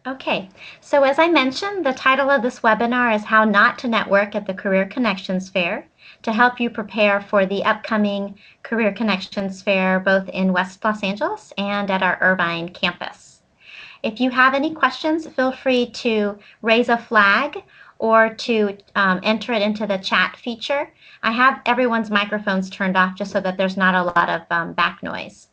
Okay, so as I mentioned, the title of this webinar is How Not to Network at the Career Connections Fair, to help you prepare for the upcoming Career Connections Fair both in West Los Angeles and at our Irvine campus. If you have any questions, feel free to raise a flag or to enter it into the chat feature. I have everyone's microphones turned off just so that there's not a lot of back noise.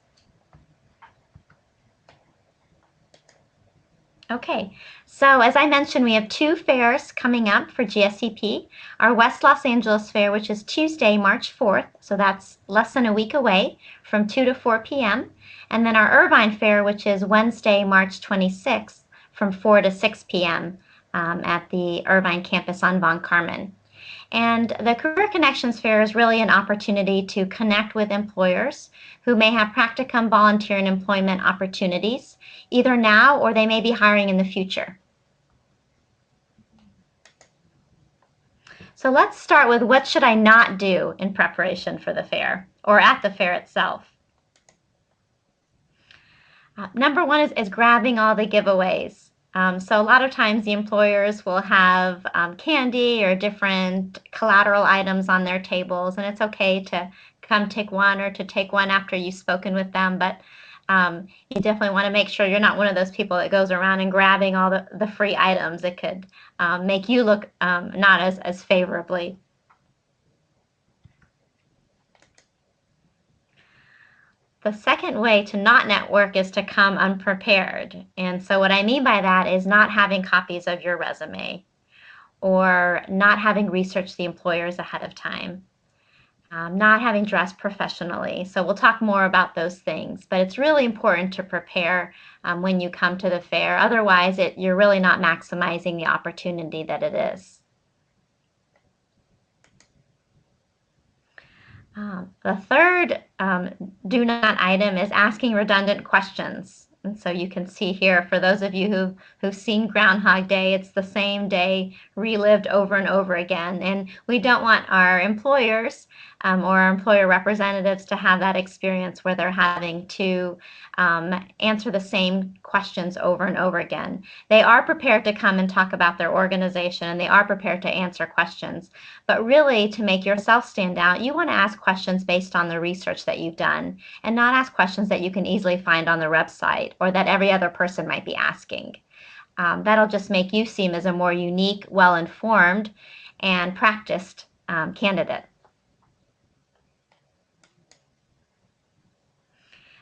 Okay, so as I mentioned, we have two fairs coming up for GSCP. Our West Los Angeles Fair, which is Tuesday, March 4th, so that's less than a week away, from 2 to 4 p.m. And then our Irvine Fair, which is Wednesday, March 26th, from 4 to 6 p.m. At the Irvine campus on Von Carmen. And the Career Connections Fair is really an opportunity to connect with employers who may have practicum, volunteer, and employment opportunities, either now or they may be hiring in the future. So let's start with what should I not do in preparation for the fair or at the fair itself. Number one is grabbing all the giveaways. So a lot of times the employers will have candy or different collateral items on their tables, and it's okay to come take one or to take one after you've spoken with them, but you definitely want to make sure you're not one of those people that goes around and grabbing all the free items. It could make you look not as favorably. The second way to not network is to come unprepared. And so what I mean by that is not having copies of your resume or not having researched the employers ahead of time, not having dressed professionally. So we'll talk more about those things, but it's really important to prepare when you come to the fair. Otherwise, you're really not maximizing the opportunity that it is. The third do not item is asking redundant questions. And so you can see here, for those of you who've seen Groundhog Day, it's the same day relived over and over again. And we don't want our employers or our employer representatives to have that experience where they're having to answer the same questions over and over again. They are prepared to come and talk about their organization, and they are prepared to answer questions. But really, to make yourself stand out, you want to ask questions based on the research that you've done and not ask questions that you can easily find on the website or that every other person might be asking. That'll just make you seem as a more unique, well-informed, and practiced candidate.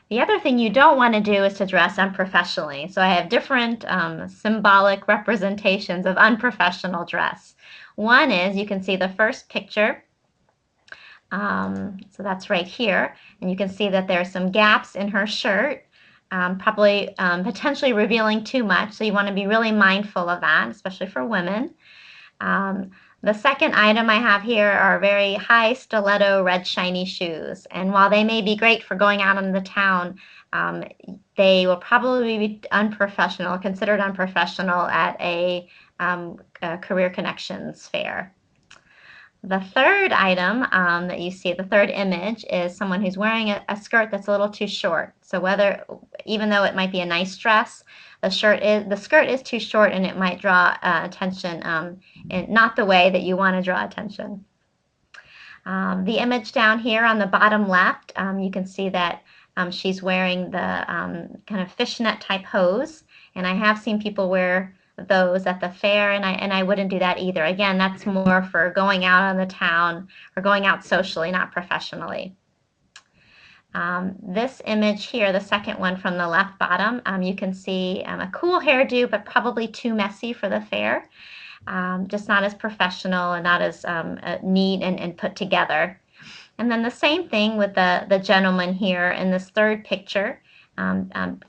The other thing you don't want to do is to dress unprofessionally. So I have different symbolic representations of unprofessional dress. One is, you can see the first picture. So that's right here. And you can see that there are some gaps in her shirt, probably potentially revealing too much. So you want to be really mindful of that, especially for women. The second item I have here are very high stiletto red shiny shoes. And while they may be great for going out in the town, they will probably be unprofessional, considered unprofessional at a Career Connections fair. The third item that you see, the third image, is someone who's wearing a skirt that's a little too short. So even though it might be a nice dress, the skirt is too short and it might draw attention in not the way that you want to draw attention. The image down here on the bottom left, you can see that she's wearing the kind of fishnet type hose, and I have seen people wear those at the fair, and I wouldn't do that either. Again, that's more for going out on the town or going out socially, not professionally. This image here, the second one from the left bottom, you can see a cool hairdo, but probably too messy for the fair. Just not as professional and not as neat and put together. And then the same thing with the gentleman here in this third picture.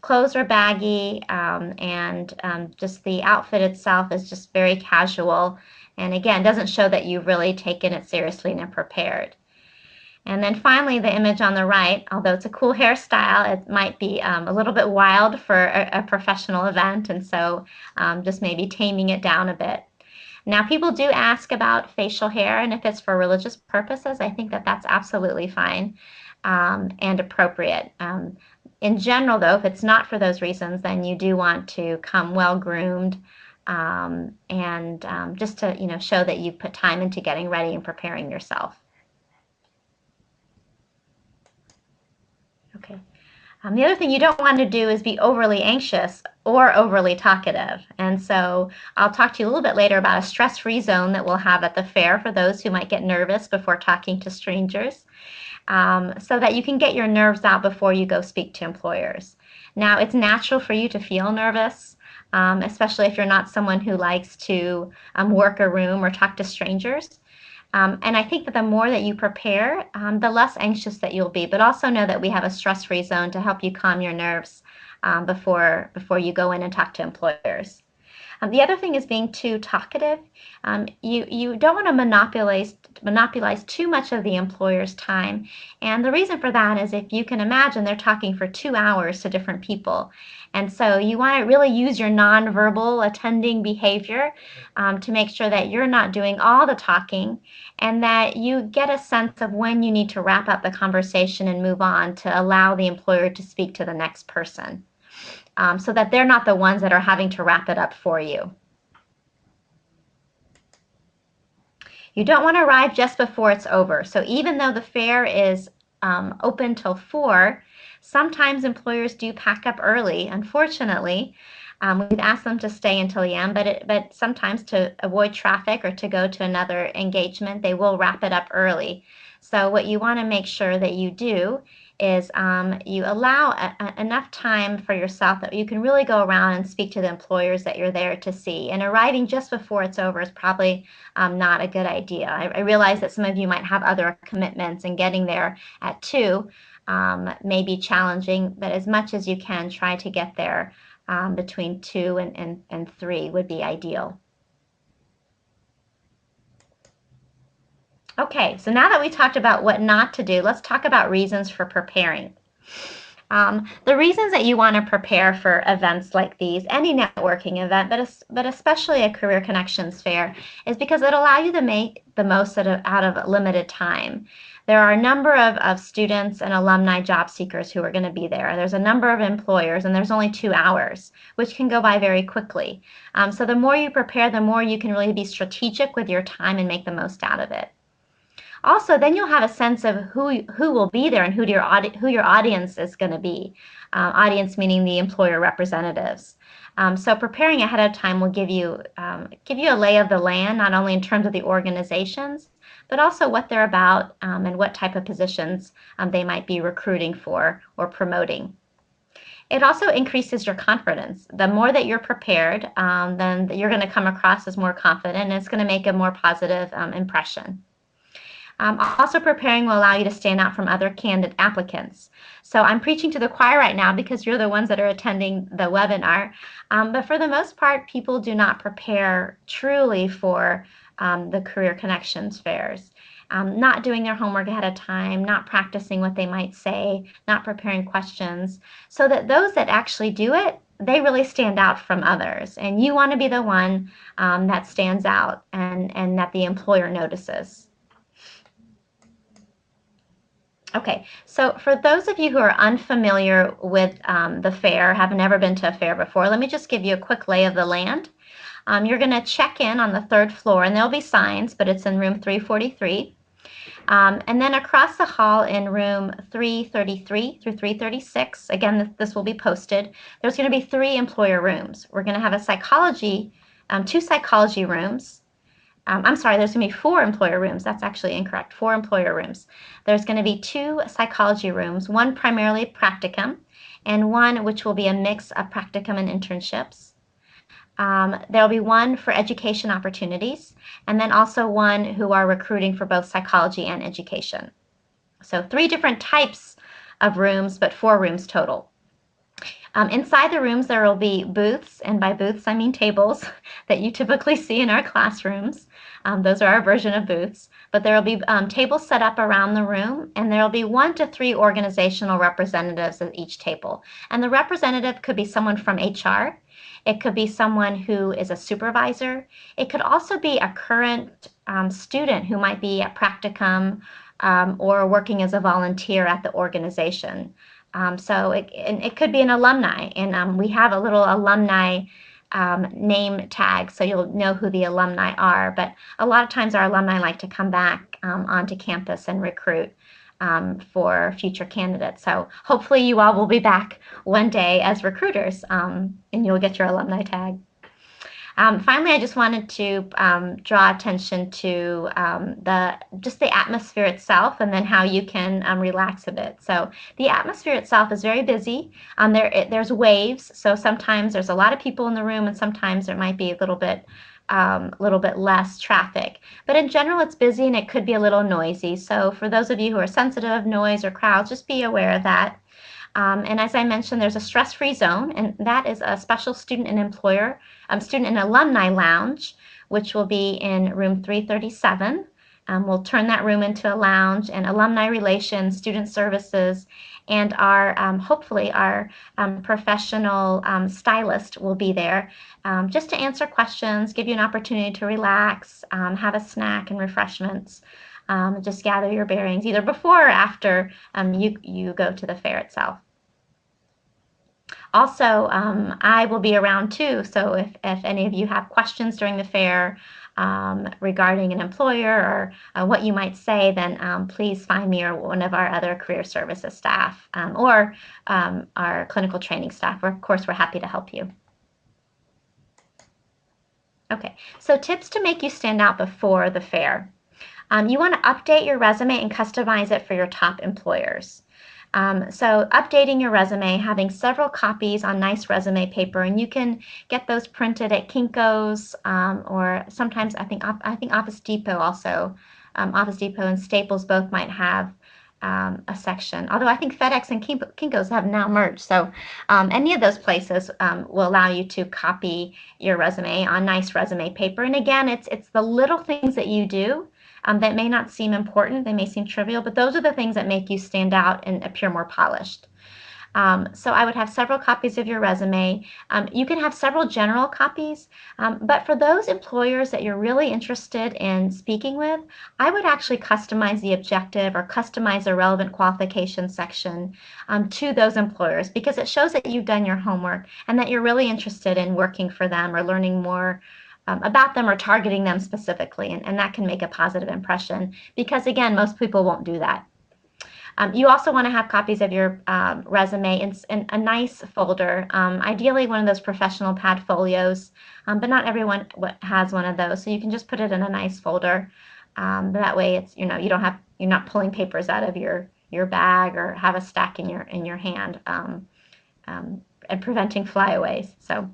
Clothes are baggy, and just the outfit itself is just very casual, and again, doesn't show that you've really taken it seriously and are prepared. And then finally, the image on the right, although it's a cool hairstyle, it might be a little bit wild for a professional event, and so just maybe taming it down a bit. Now, people do ask about facial hair, and if it's for religious purposes, I think that that's absolutely fine and appropriate. In general, though, if it's not for those reasons, then you do want to come well groomed, and just to show that you've put time into getting ready and preparing yourself. Okay. The other thing you don't want to do is be overly anxious or overly talkative. And so I'll talk to you a little bit later about a stress-free zone that we'll have at the fair for those who might get nervous before talking to strangers, so that you can get your nerves out before you go speak to employers. Now, it's natural for you to feel nervous, especially if you're not someone who likes to work a room or talk to strangers. And I think that the more that you prepare, the less anxious that you'll be. But also know that we have a stress-free zone to help you calm your nerves before you go in and talk to employers. The other thing is being too talkative. You don't want to monopolize too much of the employer's time. And the reason for that is, if you can imagine, they're talking for 2 hours to different people. And so you want to really use your nonverbal attending behavior to make sure that you're not doing all the talking, and that you get a sense of when you need to wrap up the conversation and move on to allow the employer to speak to the next person. So that they're not the ones that are having to wrap it up for you. You don't want to arrive just before it's over. So even though the fair is open till 4, sometimes employers do pack up early, unfortunately. We've asked them to stay until the end, but sometimes, to avoid traffic or to go to another engagement, they will wrap it up early. So what you want to make sure that you do is you allow enough time for yourself that you can really go around and speak to the employers that you're there to see. And arriving just before it's over is probably not a good idea. I realize that some of you might have other commitments, and getting there at 2 may be challenging, but as much as you can, try to get there between 2 and 3 would be ideal. Okay, so now that we talked about what not to do, let's talk about reasons for preparing. The reasons that you want to prepare for events like these, any networking event, but especially a Career Connections Fair, is because it'll allow you to make the most out of limited time. There are a number of students and alumni job seekers who are going to be there. There's a number of employers, and there's only 2 hours, which can go by very quickly. So the more you prepare, the more you can really be strategic with your time and make the most out of it. Also, then you'll have a sense of who will be there and who your audience is going to be. Audience meaning the employer representatives. So preparing ahead of time will give you a lay of the land, not only in terms of the organizations, but also what they're about and what type of positions they might be recruiting for or promoting. It also increases your confidence. The more that you're prepared, then you're going to come across as more confident, and it's going to make a more positive impression. Also, preparing will allow you to stand out from other candidate applicants. So I'm preaching to the choir right now because you're the ones that are attending the webinar. But for the most part, people do not prepare truly for the Career Connections fairs. Not doing their homework ahead of time, not practicing what they might say, not preparing questions, so that those that actually do it, they really stand out from others. And you want to be the one that stands out and that the employer notices. Okay, so for those of you who are unfamiliar with the fair, have never been to a fair before, let me just give you a quick lay of the land. You're going to check in on the 3rd floor, and there'll be signs, but it's in room 343. And then across the hall in room 333 through 336, again, this will be posted, there's going to be 3 employer rooms. We're going to have a 2 psychology rooms. I'm sorry, there's going to be 4 employer rooms. That's actually incorrect. 4 employer rooms. There's going to be 2 psychology rooms, one primarily practicum, and one which will be a mix of practicum and internships. There'll be one for education opportunities, and then also one who are recruiting for both psychology and education. So 3 different types of rooms, but 4 rooms total. Inside the rooms, there will be booths, and by booths, I mean tables that you typically see in our classrooms. Those are our version of booths, but there will be tables set up around the room, and there will be 1 to 3 organizational representatives at each table. And the representative could be someone from HR. It could be someone who is a supervisor. It could also be a current student who might be at practicum or working as a volunteer at the organization. So it could be an alumni, and we have a little alumni name tag, so you'll know who the alumni are. But a lot of times our alumni like to come back onto campus and recruit for future candidates. So hopefully you all will be back one day as recruiters, and you'll get your alumni tag. Finally, I just wanted to draw attention to just the atmosphere itself, and then how you can relax a bit. So the atmosphere itself is very busy. There's waves, so sometimes there's a lot of people in the room, and sometimes there might be a little bit less traffic. But in general, it's busy and it could be a little noisy. So for those of you who are sensitive of noise or crowds, just be aware of that. And as I mentioned, there's a stress-free zone, and that is a special student and alumni lounge, which will be in room 337. We'll turn that room into a lounge, and alumni relations, student services, and hopefully our professional stylist will be there just to answer questions, give you an opportunity to relax, have a snack and refreshments. Just gather your bearings either before or after you go to the fair itself. Also, I will be around too, so if any of you have questions during the fair regarding an employer or what you might say, then please find me or one of our other career services staff or our clinical training staff. Of course, we're happy to help you. Okay, so tips to make you stand out before the fair. You want to update your resume and customize it for your top employers. So updating your resume, having several copies on nice resume paper, and you can get those printed at Kinko's or sometimes I think Office Depot also. Office Depot and Staples both might have a section, although I think FedEx and Kinko's have now merged. So any of those places will allow you to copy your resume on nice resume paper. And again, it's the little things that you do that may not seem important, they may seem trivial, but those are the things that make you stand out and appear more polished. So I would have several copies of your resume. You can have several general copies, but for those employers that you're really interested in speaking with, I would actually customize the objective or customize the relevant qualifications section to those employers, because it shows that you've done your homework and that you're really interested in working for them or learning more about them or targeting them specifically, and that can make a positive impression, because again, most people won't do that. You also want to have copies of your resume in a nice folder, ideally one of those professional pad folios, but not everyone has one of those, so you can just put it in a nice folder. That way, it's you're not pulling papers out of your bag or have a stack in your hand, and preventing flyaways. So.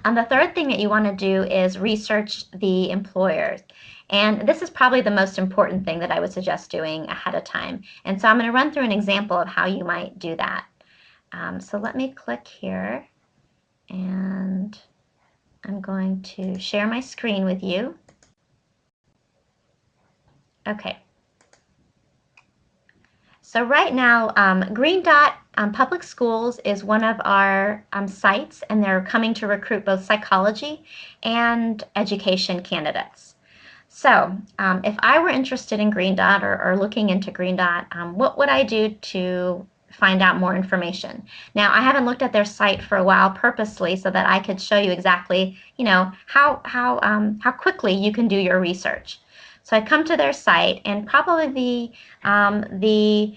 The third thing that you want to do is research the employers. And this is probably the most important thing that I would suggest doing ahead of time. And so I'm going to run through an example of how you might do that. So let me click here, and I'm going to share my screen with you. Okay. So right now, Green Dot Public Schools is one of our sites, and they're coming to recruit both psychology and education candidates. So if I were interested in Green Dot or looking into Green Dot, what would I do to find out more information? Now, I haven't looked at their site for a while purposely so that I could show you exactly, how quickly you can do your research. So I come to their site, and probably the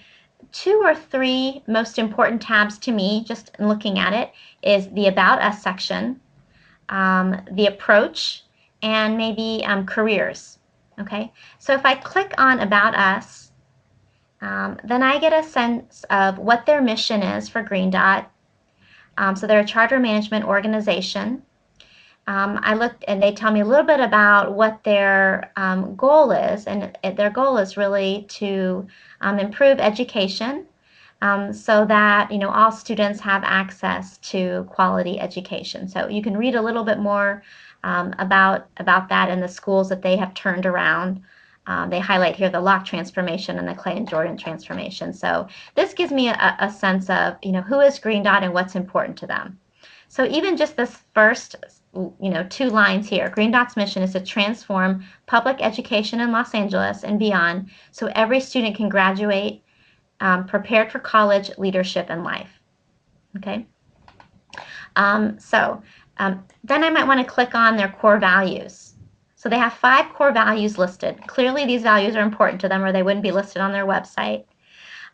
2 or 3 most important tabs to me, just in looking at it, is the About Us section, the Approach, and maybe careers. Okay, so if I click on About Us, then I get a sense of what their mission is for Green Dot. So they're a charter management organization. I looked, and they tell me a little bit about what their goal is, and their goal is really to improve education, so that all students have access to quality education. So you can read a little bit more about that in the schools that they have turned around. They highlight here the Locke transformation and the Clay and Jordan transformation. So this gives me a sense of who is Green Dot and what's important to them. So even just this first two lines here. Green Dot's mission is to transform public education in Los Angeles and beyond so every student can graduate prepared for college, leadership, and life. Okay. Then I might want to click on their core values. So they have 5 core values listed. Clearly, these values are important to them, or they wouldn't be listed on their website.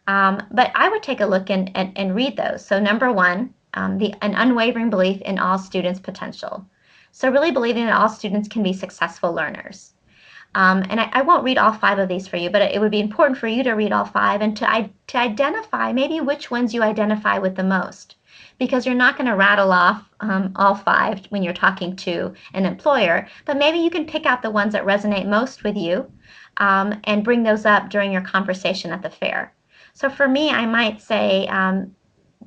But I would take a look and read those. So number 1, an unwavering belief in all students' potential. So really believing that all students can be successful learners. And I won't read all 5 of these for you, but it would be important for you to read all 5 and to identify maybe which ones you identify with the most. Because you're not going to rattle off all 5 when you're talking to an employer, but maybe you can pick out the ones that resonate most with you and bring those up during your conversation at the fair. So for me, I might say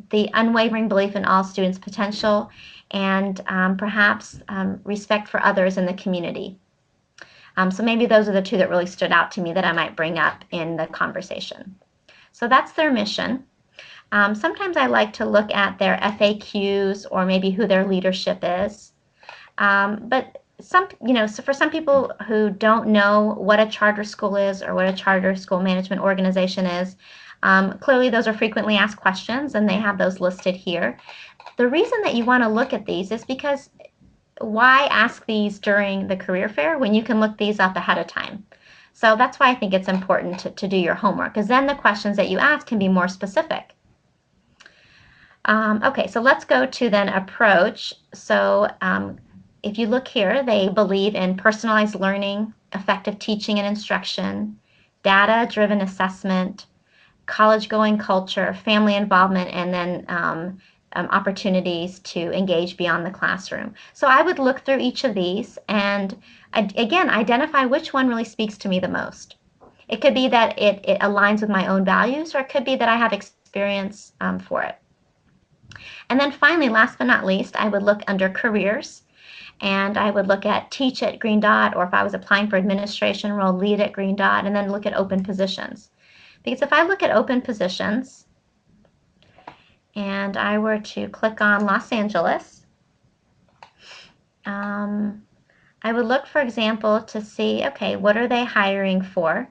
the unwavering belief in all students' potential and perhaps respect for others in the community. So maybe those are the 2 that really stood out to me that I might bring up in the conversation. So that's their mission. Sometimes I like to look at their FAQs or maybe who their leadership is. But so for some people who don't know what a charter school is or what a charter school management organization is, clearly those are frequently asked questions and they have those listed here. The reason that you want to look at these is because why ask these during the career fair when you can look these up ahead of time? So that's why I think it's important to do your homework, because then the questions that you ask can be more specific. Okay, so let's go to then approach. So if you look here, they believe in personalized learning, effective teaching and instruction, data-driven assessment, college-going culture, family involvement, and then opportunities to engage beyond the classroom. So I would look through each of these and, again, identify which one really speaks to me the most. It could be that it aligns with my own values, or it could be that I have experience for it. And then finally, last but not least, I would look under careers, and I would look at teach at Green Dot, or if I was applying for administration role, lead at Green Dot, and then look at open positions. Because if I look at open positions and I were to click on Los Angeles, I would look, for example, to see, okay, what are they hiring for?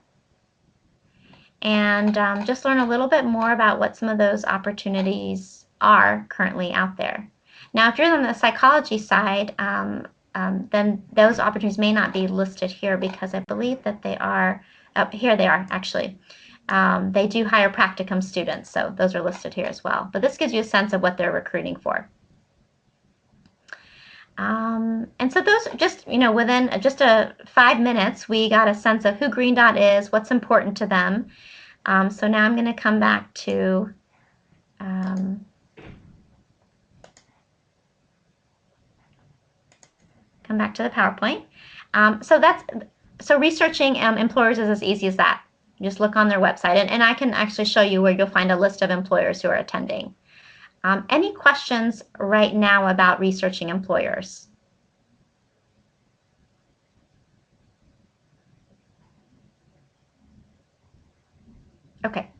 And just learn a little bit more about what some of those opportunities are currently out there. Now, if you're on the psychology side, then those opportunities may not be listed here because I believe that they are, here they are actually. They do hire practicum students, so those are listed here as well. But this gives you a sense of what they're recruiting for. And so those just, within just 5 minutes, we got a sense of who Green Dot is, what's important to them. So now I'm going to come back to the PowerPoint. So researching employers is as easy as that. Just look on their website, and I can actually show you where you'll find a list of employers who are attending. Any questions right now about researching employers? Okay.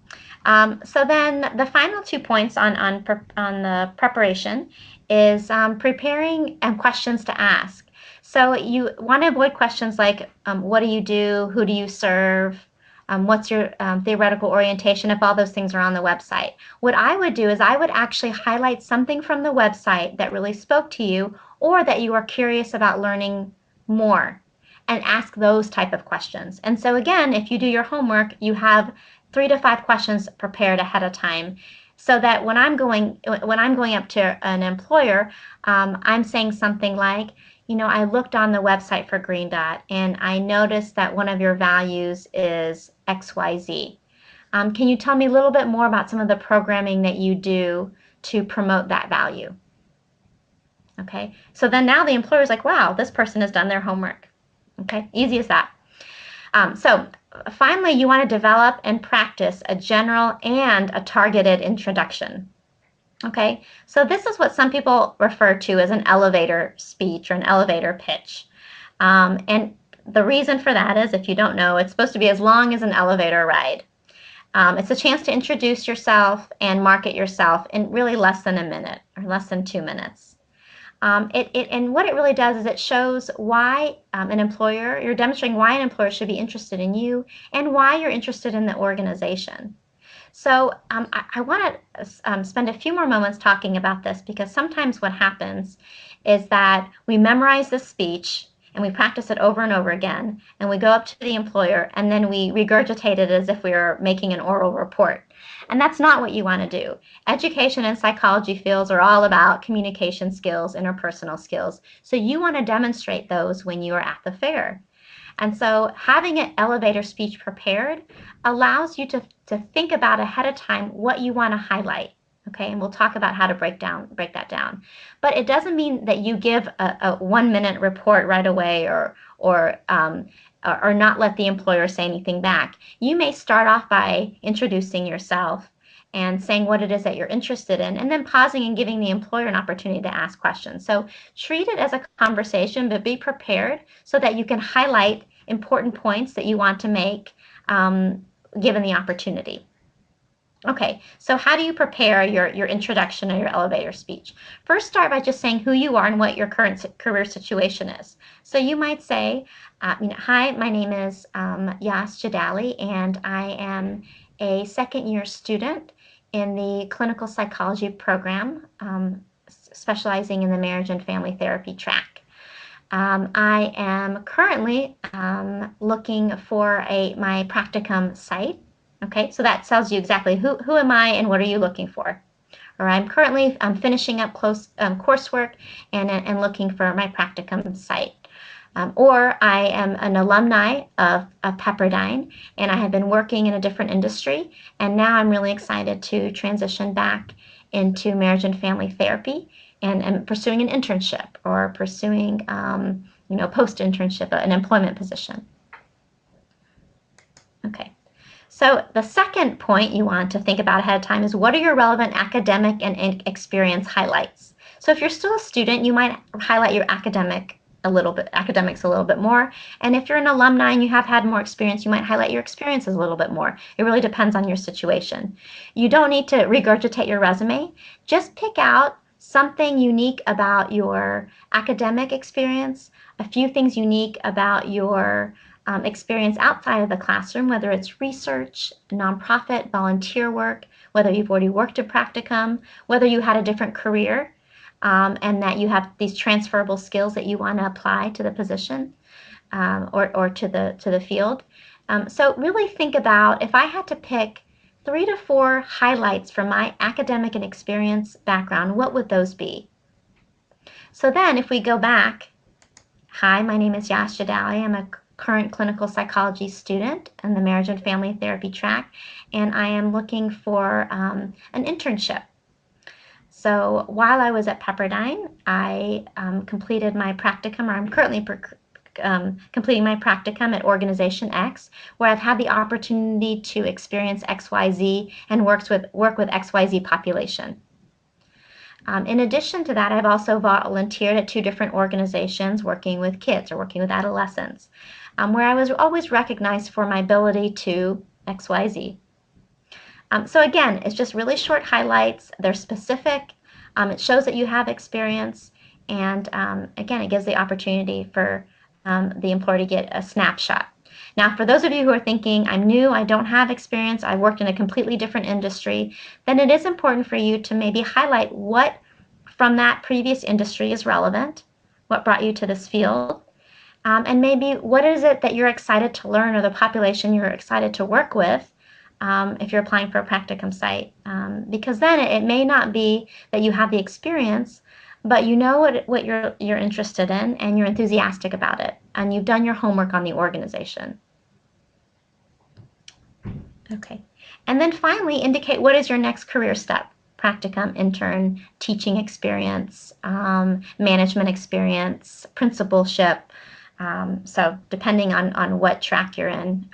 So then the final 2 points on the preparation is preparing questions to ask. So you want to avoid questions like, what do you do? Who do you serve? What's your theoretical orientation, if all those things are on the website? What I would do is I would actually highlight something from the website that really spoke to you or that you are curious about learning more and ask those type of questions. And so again, if you do your homework, you have 3 to 5 questions prepared ahead of time so that when I'm going up to an employer, I'm saying something like, I looked on the website for Green Dot and I noticed that one of your values is XYZ. Can you tell me a little bit more about some of the programming that you do to promote that value? Okay, so then now the employer is like, wow, this person has done their homework. Okay, easy as that. So finally, you want to develop and practice a general and a targeted introduction. Okay, so this is what some people refer to as an elevator speech or an elevator pitch. And the reason for that is, if you don't know, it's supposed to be as long as an elevator ride. It's a chance to introduce yourself and market yourself in really less than a minute or less than 2 minutes. And what it really does is it shows why you're demonstrating why an employer should be interested in you and why you're interested in the organization. So I want to spend a few more moments talking about this because sometimes what happens is that we memorize this speech and we practice it over and over again, and we go up to the employer and then we regurgitate it as if we were making an oral report. And that's not what you want to do. Education and psychology fields are all about communication skills, interpersonal skills. So you want to demonstrate those when you are at the fair. And so having an elevator speech prepared allows you to think about ahead of time what you want to highlight. Okay, and we'll talk about how to break that down. But it doesn't mean that you give a 1-minute report right away or not let the employer say anything back. You may start off by introducing yourself and saying what it is that you're interested in, and then pausing and giving the employer an opportunity to ask questions. So treat it as a conversation, but be prepared so that you can highlight important points that you want to make given the opportunity. Okay, so how do you prepare your introduction or your elevator speech? First, start by just saying who you are and what your current career situation is. So you might say, hi, my name is Yas Jadali, and I am a second-year student in the clinical psychology program, specializing in the marriage and family therapy track. I am currently looking for my practicum site. Okay, so that tells you exactly who am I and what are you looking for. Or I'm currently finishing up coursework and looking for my practicum site. Or I am an alumni of Pepperdine, and I have been working in a different industry, and now I'm really excited to transition back into marriage and family therapy and pursuing an internship or pursuing post-internship, an employment position. Okay. So the second point you want to think about ahead of time is what are your relevant academic and experience highlights? So if you're still a student, you might highlight your academics a little bit more. And if you're an alumni and you have had more experience, you might highlight your experiences a little bit more. It really depends on your situation. You don't need to regurgitate your resume. Just pick out something unique about your academic experience, a few things unique about your experience outside of the classroom, whether it's research, nonprofit, volunteer work, whether you've already worked a practicum, whether you had a different career, and that you have these transferable skills that you want to apply to the position or to the field. So really think about, if I had to pick 3 to 4 highlights from my academic and experience background, what would those be? So then if we go back, hi, my name is Yas Jadali. I'm a current clinical psychology student in the marriage and family therapy track, and I am looking for an internship. So while I was at Pepperdine, I completed my practicum, or I'm currently completing my practicum at Organization X, where I've had the opportunity to experience XYZ and work with XYZ population. In addition to that, I've also volunteered at 2 different organizations working with kids or working with adolescents, where I was always recognized for my ability to XYZ. So again, it's just really short highlights. They're specific. It shows that you have experience. And again, it gives the opportunity for the employer to get a snapshot. Now, for those of you who are thinking, I'm new, I don't have experience, I worked in a completely different industry, then it is important for you to maybe highlight what from that previous industry is relevant, what brought you to this field, and maybe what is it that you're excited to learn or the population you're excited to work with if you're applying for a practicum site. Because then it may not be that you have the experience, but you know what you're interested in and you're enthusiastic about it, and you've done your homework on the organization. Okay, and then finally indicate what is your next career step. Practicum, intern, teaching experience, management experience, principalship. So depending on what track you're in,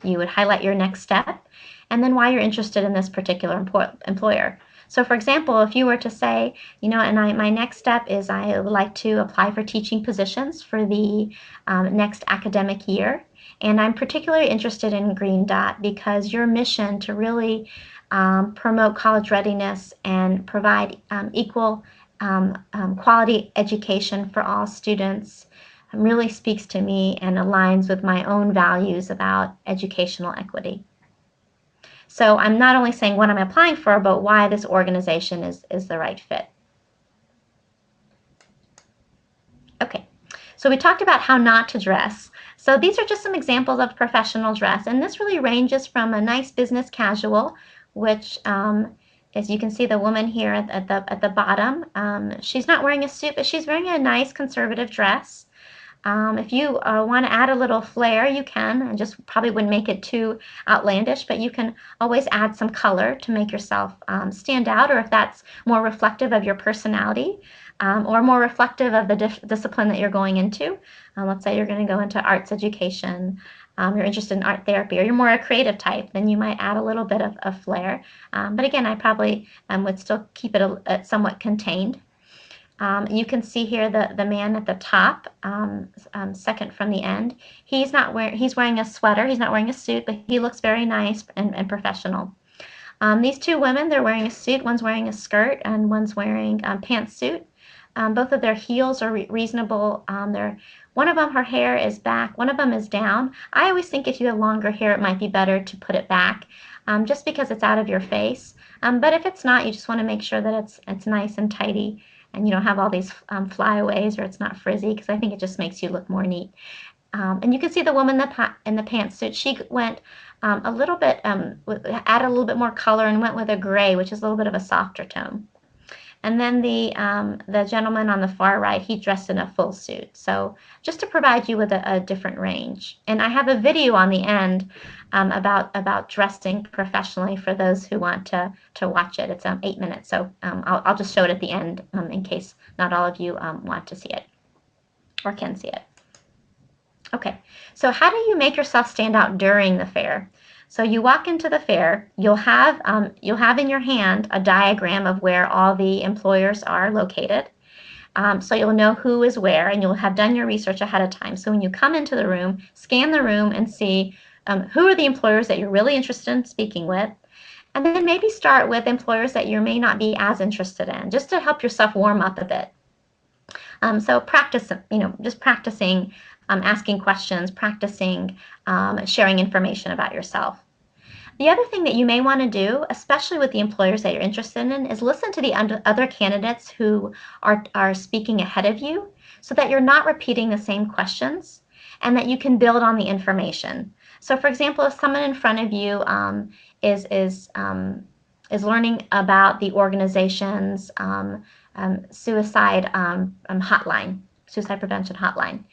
you would highlight your next step and then why you're interested in this particular employer. So for example, if you were to say, my next step is I would like to apply for teaching positions for the next academic year. And I'm particularly interested in Green Dot because your mission to really promote college readiness and provide equal quality education for all students really speaks to me and aligns with my own values about educational equity. So I'm not only saying what I'm applying for, but why this organization is the right fit. Okay, so we talked about how not to dress. So these are just some examples of professional dress, and this really ranges from a nice business casual, which as you can see the woman here at the bottom, she's not wearing a suit, but she's wearing a nice conservative dress. If you want to add a little flair, you can, and just probably wouldn't make it too outlandish, but you can always add some color to make yourself stand out, or if that's more reflective of your personality, or more reflective of the discipline that you're going into. Let's say you're going to go into arts education, you're interested in art therapy, or you're more a creative type, then you might add a little bit of flair. But again, I probably would still keep it somewhat contained. You can see here the man at the top, second from the end. He's wearing a sweater. He's not wearing a suit, but he looks very nice and professional. These two women, they're wearing a suit. One's wearing a skirt and one's wearing pantsuit. Both of their heels are reasonable. One of them, her hair is back. One of them is down. I always think if you have longer hair, it might be better to put it back, just because it's out of your face. But if it's not, you just want to make sure that it's nice and tidy, and you don't have all these flyaways, or it's not frizzy, because I think it just makes you look more neat. And you can see the woman in the pantsuit. She went a little bit, added a little bit more color and went with a gray, which is a little bit of a softer tone. And then the gentleman on the far right, he dressed in a full suit. So just to provide you with a different range. And I have a video on the end about dressing professionally for those who want to watch it. It's 8 minutes, so I'll just show it at the end in case not all of you want to see it or can see it. Okay, so how do you make yourself stand out during the fair? So you walk into the fair, you'll have in your hand a diagram of where all the employers are located. So you'll know who is where, and you'll have done your research ahead of time. So when you come into the room, scan the room and see who are the employers that you're really interested in speaking with. And then maybe start with employers that you may not be as interested in, just to help yourself warm up a bit. So practice, just practicing asking questions, practicing sharing information about yourself. The other thing that you may want to do, especially with the employers that you're interested in, is listen to the other candidates who are speaking ahead of you, so that you're not repeating the same questions and that you can build on the information. So for example, if someone in front of you is learning about the organization's suicide hotline, suicide prevention hotline,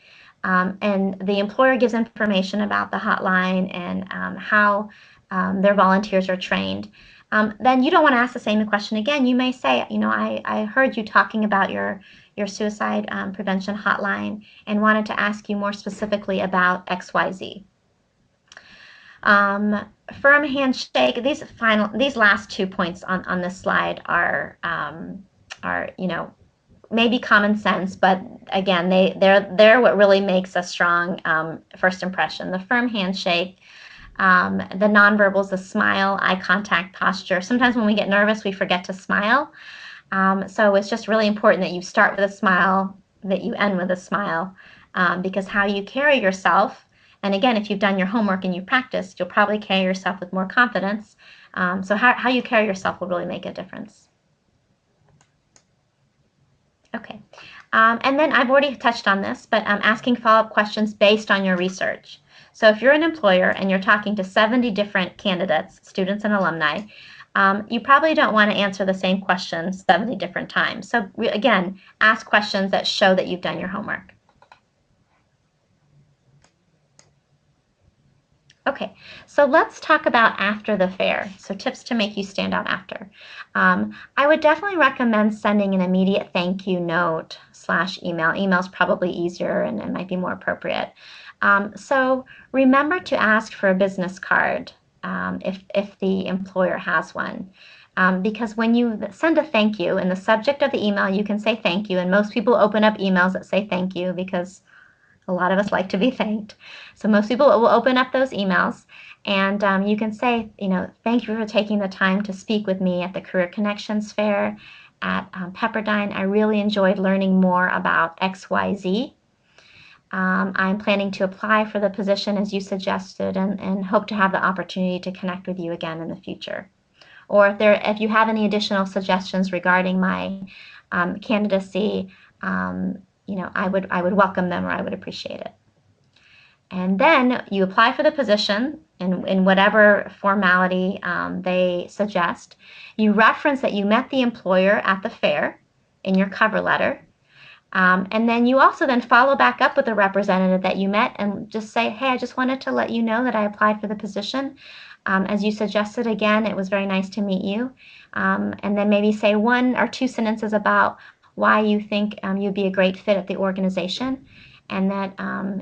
and the employer gives information about the hotline and how their volunteers are trained, then you don't want to ask the same question again. You may say, I heard you talking about your suicide prevention hotline and wanted to ask you more specifically about XYZ. Firm handshake. These last 2 points on this slide are maybe common sense, but again, they're what really makes a strong first impression. The firm handshake, the nonverbals, the smile, eye contact, posture. Sometimes when we get nervous, we forget to smile. So it's just really important that you start with a smile, that you end with a smile, because how you carry yourself, and again, if you've done your homework and you've practiced, you'll probably carry yourself with more confidence. So how you carry yourself will really make a difference. Okay, and then I've already touched on this, but asking follow-up questions based on your research. So if you're an employer and you're talking to 70 different candidates, students and alumni, you probably don't want to answer the same questions 70 different times. So again, ask questions that show that you've done your homework. Okay, so let's talk about after the fair. So tips to make you stand out after. I would definitely recommend sending an immediate thank you note / email. Email's probably easier and it might be more appropriate. So remember to ask for a business card if the employer has one. Because when you send a thank you, in the subject of the email, you can say thank you, and most people open up emails that say thank you because a lot of us like to be thanked. So most people will open up those emails, and you can say, thank you for taking the time to speak with me at the Career Connections Fair, at Pepperdine. I really enjoyed learning more about XYZ. I'm planning to apply for the position as you suggested and hope to have the opportunity to connect with you again in the future. Or if you have any additional suggestions regarding my candidacy, I would welcome them, or I would appreciate it. And then you apply for the position in whatever formality they suggest. You reference that you met the employer at the fair in your cover letter. And then you also then follow back up with the representative that you met and just say, hey, I just wanted to let you know that I applied for the position. As you suggested, again, it was very nice to meet you. And then maybe say 1 or 2 sentences about why you think you'd be a great fit at the organization, and that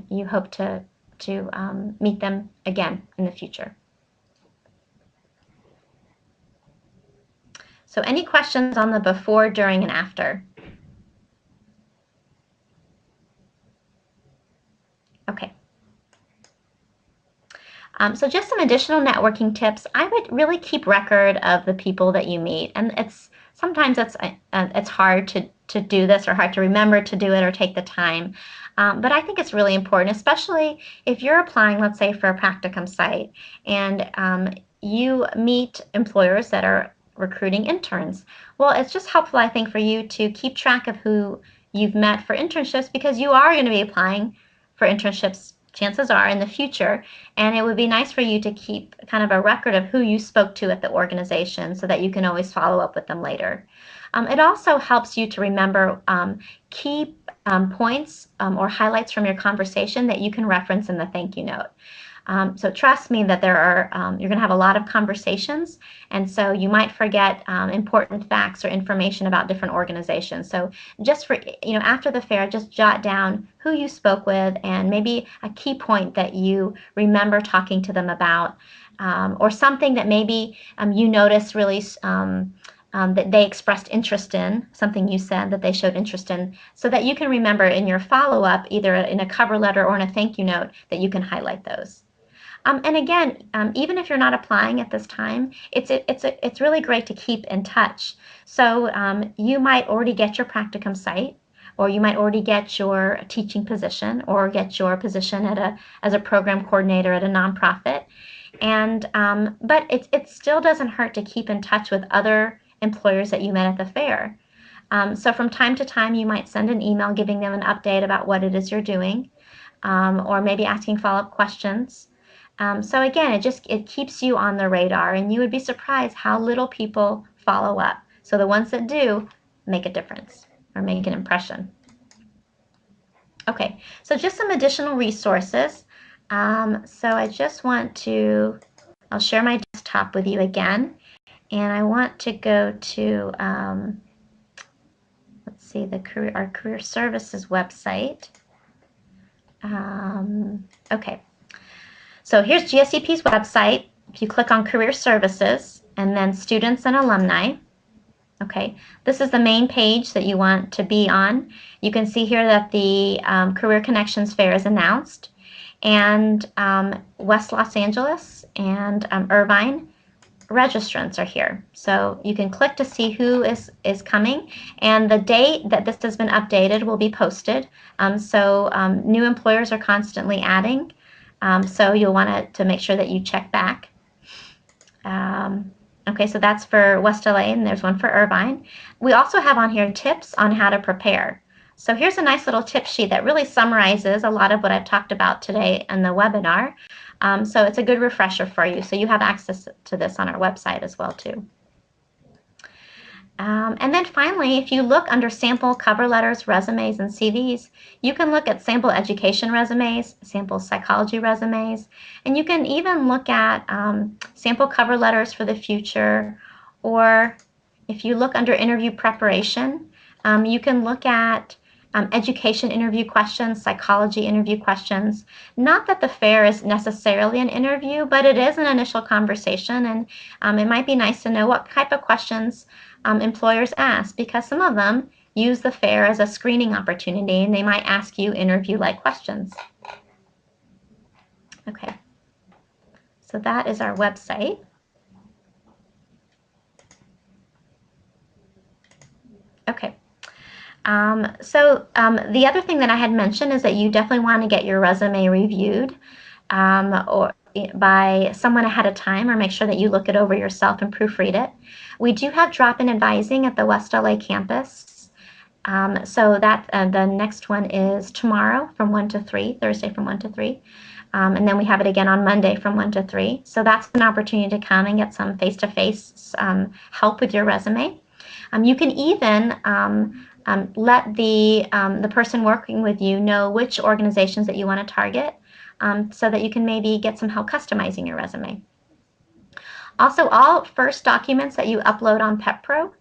you hope to meet them again in the future. So any questions on the before, during, and after? Okay. So just some additional networking tips. I would really keep record of the people that you meet, and sometimes it's hard to do this, or hard to remember to do it, or take the time. But I think it's really important, especially if you're applying, let's say, for a practicum site, and you meet employers that are recruiting interns. Well, it's just helpful, I think, for you to keep track of who you've met for internships, because you are going to be applying for internships, chances are, in the future. And it would be nice for you to keep kind of a record of who you spoke to at the organization, so that you can always follow up with them later. It also helps you to remember key points or highlights from your conversation that you can reference in the thank you note. So trust me that you're going to have a lot of conversations, and so you might forget important facts or information about different organizations. So just for, after the fair, just jot down who you spoke with and maybe a key point that you remember talking to them about, or something that maybe you noticed really that they expressed interest in, something you said that they showed interest in, so that you can remember in your follow-up, either in a cover letter or in a thank you note, that you can highlight those. And again, even if you're not applying at this time, it's really great to keep in touch. So you might already get your practicum site, or you might already get your teaching position, or get your position as a program coordinator at a nonprofit. And but it still doesn't hurt to keep in touch with other employers that you met at the fair. So from time to time, you might send an email giving them an update about what it is you're doing, or maybe asking follow-up questions. So again, it keeps you on the radar, and you would be surprised how little people follow up. So the ones that do make a difference, or make an impression. Okay, so just some additional resources. So I just I'll share my desktop with you again, and I want to go to, let's see, our career services website. Okay. So here's GSEP's website. If you click on Career Services and then Students and Alumni, okay, this is the main page that you want to be on. You can see here that the Career Connections Fair is announced, and West Los Angeles and Irvine registrants are here. So you can click to see who is coming, and the date that this has been updated will be posted. So new employers are constantly adding. So you'll want to make sure that you check back. Okay, so that's for West LA, and there's one for Irvine. We also have on here tips on how to prepare. So here's a nice little tip sheet that really summarizes a lot of what I've talked about today in the webinar. So it's a good refresher for you. So you have access to this on our website as well too. And then finally, if you look under sample cover letters, resumes, and CVs, you can look at sample education resumes, sample psychology resumes, and you can even look at sample cover letters for the future. Or if you look under interview preparation, you can look at education interview questions, psychology interview questions. Not that the fair is necessarily an interview, but it is an initial conversation, and it might be nice to know what type of questions employers ask, because some of them use the fair as a screening opportunity, and they might ask you interview-like questions. Okay, so that is our website. Okay. The other thing that I had mentioned is that you definitely want to get your resume reviewed or by someone ahead of time, or make sure that you look it over yourself and proofread it. We do have drop-in advising at the West LA campus. The next one is tomorrow from 1 to 3, Thursday from 1 to 3. And then we have it again on Monday from 1 to 3. So that's an opportunity to come and get some face-to-face help with your resume. You can even let the person working with you know which organizations that you want to target, so that you can maybe get some help customizing your resume. Also, all first documents that you upload on PepPro,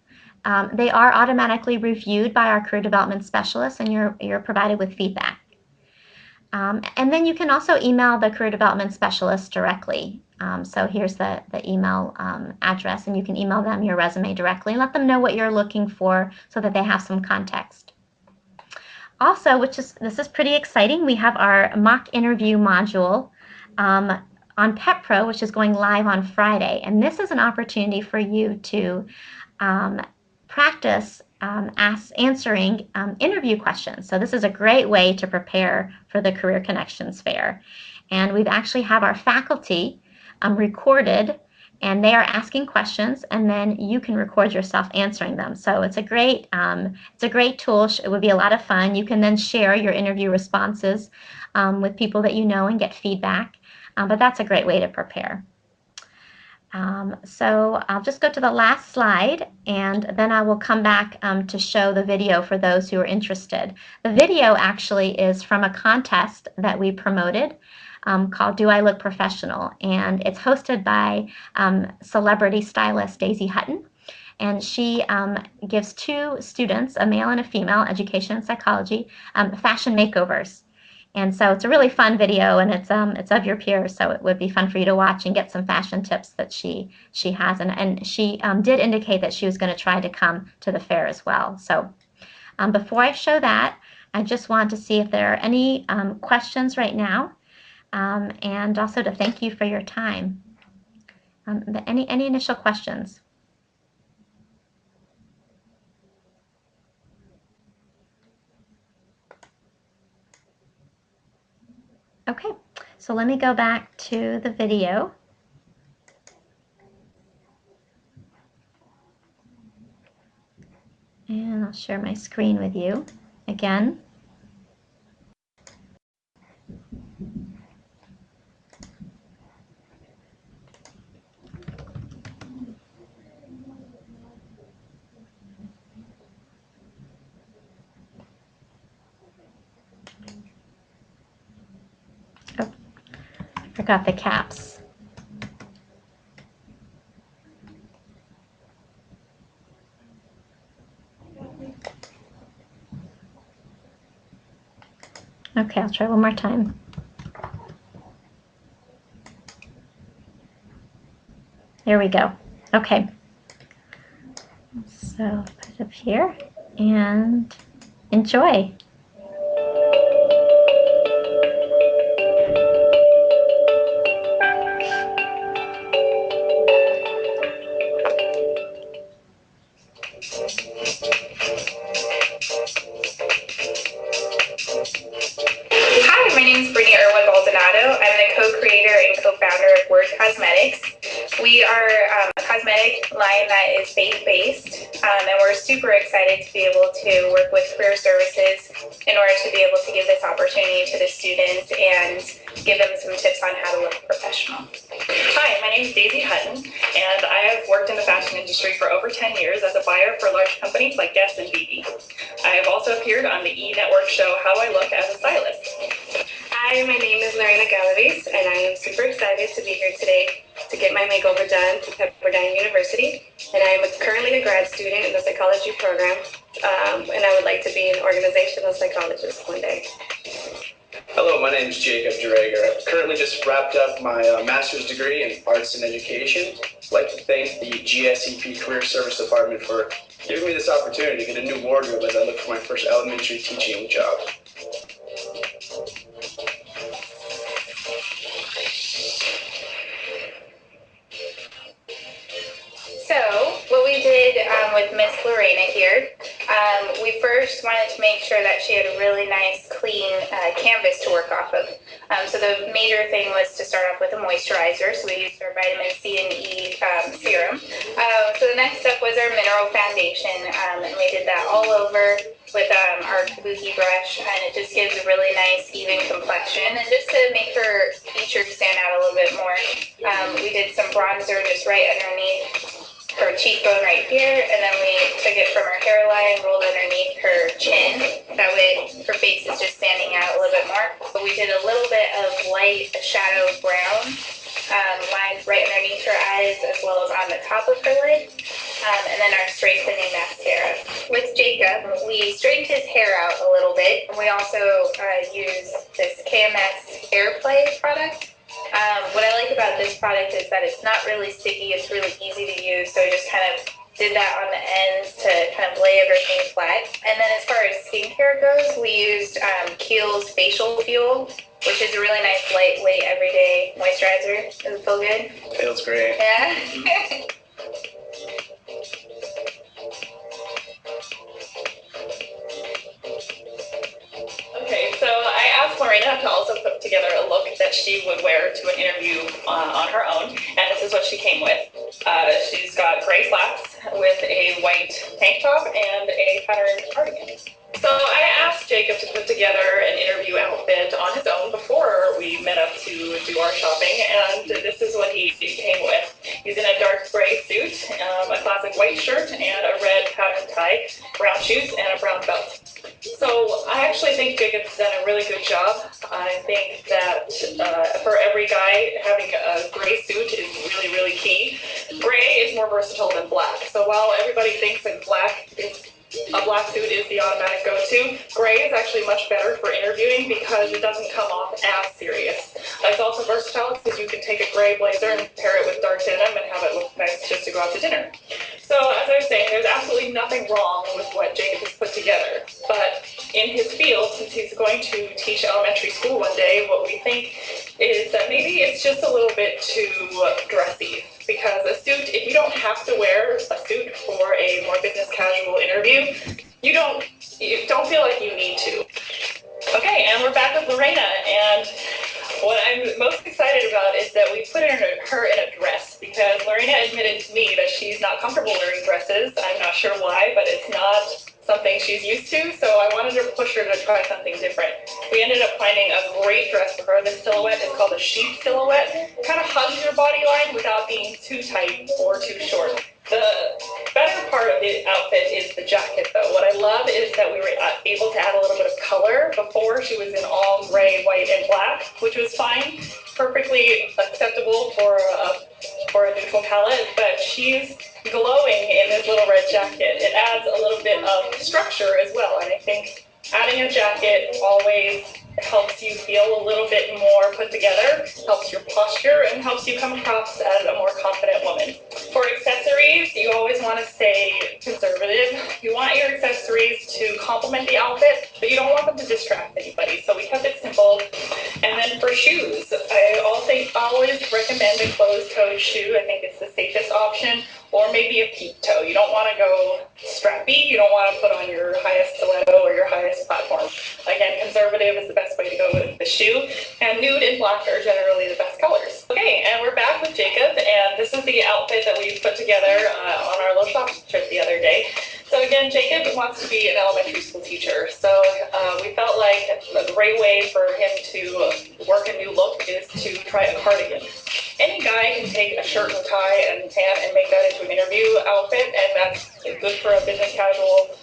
they are automatically reviewed by our career development specialist, and you're provided with feedback. And then you can also email the career development specialist directly. So here's the email address, and you can email them your resume directly and let them know what you're looking for so that they have some context. Also, this is pretty exciting, we have our mock interview module on PepPro, which is going live on Friday. And this is an opportunity for you to practice answering interview questions. So this is a great way to prepare for the Career Connections Fair. And we've actually have our faculty recorded, and they are asking questions, and then you can record yourself answering them. So it's a great tool. It would be a lot of fun. You can then share your interview responses with people that you know and get feedback. But that's a great way to prepare. So I'll just go to the last slide, and then I will come back to show the video for those who are interested. The video actually is from a contest that we promoted called Do I Look Professional? And it's hosted by celebrity stylist Daisy Hutton. And she gives 2 students, a male and a female, education and psychology, fashion makeovers. And so it's a really fun video, and it's of your peers, so it would be fun for you to watch and get some fashion tips that she has. And she did indicate that she was going to try to come to the fair as well. So before I show that, I just want to see if there are any questions right now, and also to thank you for your time. Any initial questions? Okay, so let me go back to the video. And I'll share my screen with you again. Oh, I forgot the caps. Okay, I'll try one more time. There we go. Okay. So put it up here and enjoy. Hi, my name is Brittany Irwin Baldonado. I'm the co-creator and co-founder of Word Cosmetics. We are a cosmetic line that is faith-based, and we're super excited to be able to work with career services in order to be able to give this opportunity to the students and give them some tips on how to look professional. Hi, my name is Daisy Hutton, and I have worked in the fashion industry for over 10 years as a buyer for large companies like Guess and BB. I have also appeared on the E! Network show How I Look as a Stylist. Hi, my name is Lorena Galaviz, and I am super excited to be here today to get my makeover done to Pepperdine University. And I am currently a grad student in the psychology program, and I would like to be an organizational psychologist one day. Hello, my name is Jacob Dreger. I've currently just wrapped up my master's degree in arts and education. I'd like to thank the GSEP Career Service Department for giving me this opportunity to get a new wardrobe as I look for my first elementary teaching job. So what we did with Miss Lorena here We first wanted to make sure that she had a really nice, clean canvas to work off of. So the major thing was to start off with a moisturizer. So we used our vitamin C and E serum. So the next step was our mineral foundation, and we did that all over with our kabuki brush, and it just gives a really nice, even complexion. And just to make her features stand out a little bit more, we did some bronzer just right underneath her cheekbone right here, and then we took it from her hairline, rolled underneath her chin. That way her face is just standing out a little bit more. But we did a little bit of light shadow brown lines right underneath her eyes as well as on the top of her lid. And then our strengthening mascara. With Jacob, we straightened his hair out a little bit. We also use this KMS Airplay product. What I like about this product is that it's not really sticky, it's really easy to use, so I just kind of did that on the ends to kind of lay everything flat. And then as far as skincare goes, we used Kiehl's Facial Fuel, which is a really nice, lightweight, everyday moisturizer. Does it feel good? Feels great. Yeah. Okay, so I asked Lorena to also put together a look that she would wear to an interview on her own, and this is what she came with. She's got gray slacks with a white tank top and a patterned cardigan. So I asked Jacob to put together an interview outfit on his own before we met up to do our shopping, and this is what he came with. He's in a dark gray suit, a classic white shirt, and a red patterned tie, brown shoes, and a brown belt. So I actually think Jacob's done a really good job. I think that for every guy, having a gray suit is really, really key. Gray is more versatile than black. So while everybody thinks that a black suit is the automatic go-to, gray is actually much better for interviewing because it doesn't come off as serious. It's also versatile because you can take a gray blazer and pair it with dark denim and have it look nice just to go out to dinner. So as I was saying, there's absolutely nothing wrong with what Jacob has put together. But in his field, since he's going to teach elementary school one day, what we think is that maybe it's just a little bit too dressy. Because a suit, if you don't have to wear a suit for a more business casual interview, you don't feel like you need to. Okay, and we're back with Lorena, and what I'm most excited about is that we put her in a dress, because Lorena admitted to me that she's not comfortable wearing dresses. I'm not sure why, but it's not something she's used to, so I wanted to push her to try something different. We ended up finding a great dress for her. This silhouette is called a sheep silhouette. It kind of hugs your body line without being too tight or too short. The better part of the outfit is the jacket, though. What I love is that we were able to add a little bit of color. Before, she was in all gray, white, and black, which was fine, perfectly acceptable for a neutral palette, but she's glowing in this little red jacket. It adds a little bit of structure as well, and I think adding a jacket always helps you feel a little bit more put together, helps your posture, and helps you come across as a more confident woman. For accessories, you always want to stay conservative. You want your accessories to complement the outfit, but you don't want them to distract anybody, so we kept it simple. And then for shoes, I always recommend a closed-toed shoe. I think it's the safest option, or maybe a peep toe. You don't want to go strappy. You don't want to put on your highest stiletto or your highest platform. Again, conservative is the best way to go with the shoe, and nude and black are generally the best colors. Okay, and we're back with Jacob, and this is the outfit that we put together on our little shopping trip the other day. So again, Jacob wants to be an elementary school teacher, so we felt like a great way for him to work a new look is to try a cardigan. Any guy can take a shirt and tie and pant and make that into an interview outfit, and that's good for a business casual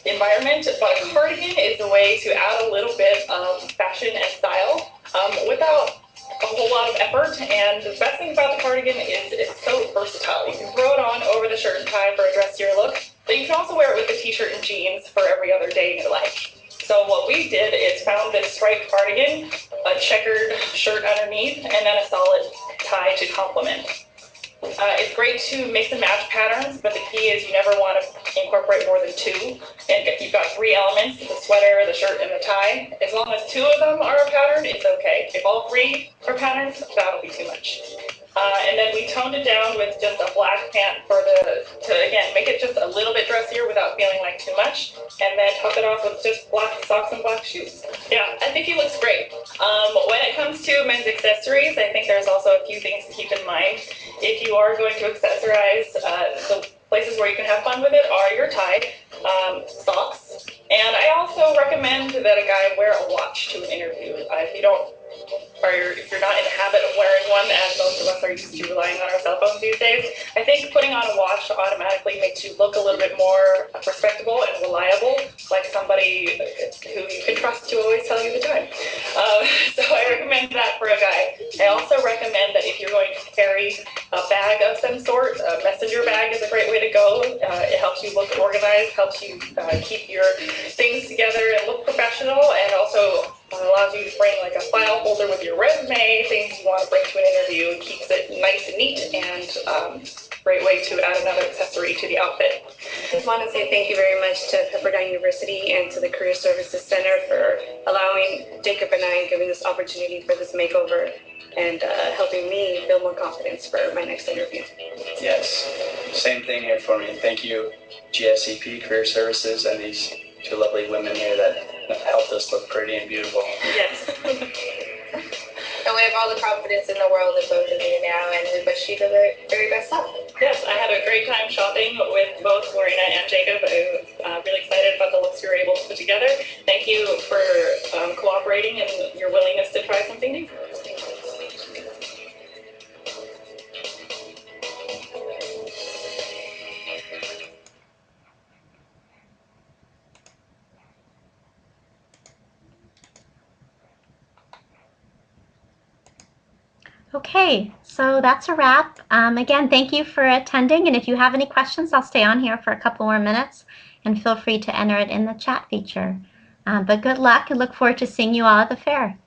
environment, but a cardigan is a way to add a little bit of fashion and style without a whole lot of effort. And the best thing about the cardigan is it's so versatile. You can throw it on over the shirt and tie for a dressier look, but you can also wear it with a t-shirt and jeans for every other day in your life. So what we did is found this striped cardigan, a checkered shirt underneath, and then a solid tie to complement. It's great to mix and match patterns, but the key is you never want to incorporate more than two. And if you've got three elements, the sweater, the shirt, and the tie, as long as two of them are a pattern, it's okay. If all three are patterns, that'll be too much. And then we toned it down with just a black pant to again, make it just a little bit dressier without feeling like too much. And then top it off with just black socks and black shoes. Yeah, I think he looks great. When it comes to men's accessories, I think there's also a few things to keep in mind. If you are going to accessorize, the places where you can have fun with it are your tie, socks. And I also recommend that a guy wear a watch to an interview. If you're not in the habit of wearing one, as most of us are used to relying on our cell phones these days, I think putting on a watch automatically makes you look a little bit more respectable and reliable, like somebody who you can trust to always tell you the time. So I recommend that for a guy. I also recommend that if you're going to carry a bag of some sort, a messenger bag is a great way to go. It helps you look organized, helps you keep your things together and look professional, and also allows you to bring like a file folder with your resume, things you want to bring to an interview, and keeps it nice and neat, and great way to add another accessory to the outfit. I just want to say thank you very much to Pepperdine University and to the Career Services Center for allowing Jacob and I, giving this opportunity for this makeover, and helping me build more confidence for my next interview. Yes, same thing here for me. Thank you, GSEP, Career Services, and these two lovely women here that helped us look pretty and beautiful. Yes. And we have all the confidence in the world in both of you now, and we wish you the very best luck. Yes, I had a great time shopping with both Lorena and Jacob. I'm really excited about the looks you were able to put together. Thank you for cooperating and your willingness to try something new. Okay, so that's a wrap. Again, thank you for attending, and if you have any questions, I'll stay on here for a couple more minutes, and feel free to enter it in the chat feature. But good luck, and look forward to seeing you all at the fair.